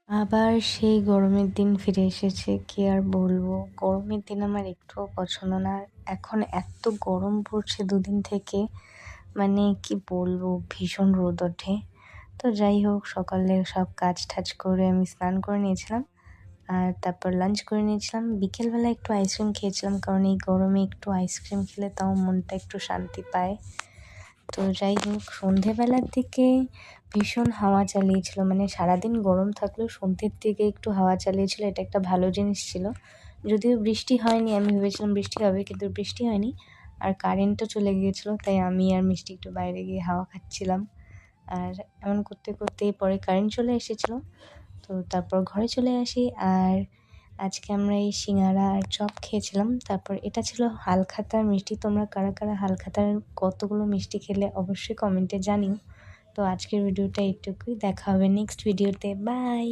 আবার সেই গরমের দিন ফিরে এসেছে, কি আর বলবো। গরমের দিন আমার একটুও পছন্দ না। আর এখন এত গরম পড়ছে দুদিন থেকে, মানে কি বলবো, ভীষণ রোদ ওঠে। তো যাই হোক, সকালে সব কাজ টাজ করে আমি স্নান করে নিয়েছিলাম, আর তারপর লাঞ্চ করে নিয়েছিলাম। বিকেলবেলা একটু আইসক্রিম খেয়েছিলাম, কারণ এই গরমে একটু আইসক্রিম খেলে তাও মনটা একটু শান্তি পায়। তো যাই হোক, সন্ধেবেলার দিকে ভীষণ হাওয়া চালিয়েছিল, মানে সারাদিন গরম থাকলেও সন্ধ্যের দিকে একটু হাওয়া চালিয়েছিল, এটা একটা ভালো জিনিস ছিল। যদিও বৃষ্টি হয়নি, আমি ভেবেছিলাম বৃষ্টি হবে, কিন্তু বৃষ্টি হয়নি। আর কারেন্টও চলে গিয়েছিলো, তাই আমি আর মিষ্টি একটু বাইরে গিয়ে হাওয়া খাচ্ছিলাম। আর এমন করতে করতেই পরে কারেন্ট চলে এসেছিলো। তো তারপর ঘরে চলে আসি, আর আজকে আমরা এই সিঙ্গারা আর চপ খেয়েছিলাম। তারপর এটা ছিল হালখাতার মিষ্টি। তোমরা কারা কারা হালখাতার কতগুলো মিষ্টি খেলে অবশ্যই কমেন্টে জানিও। তো আজকের ভিডিওটা এইটুকুই, দেখা হবে নেক্সট ভিডিওতে। বাই।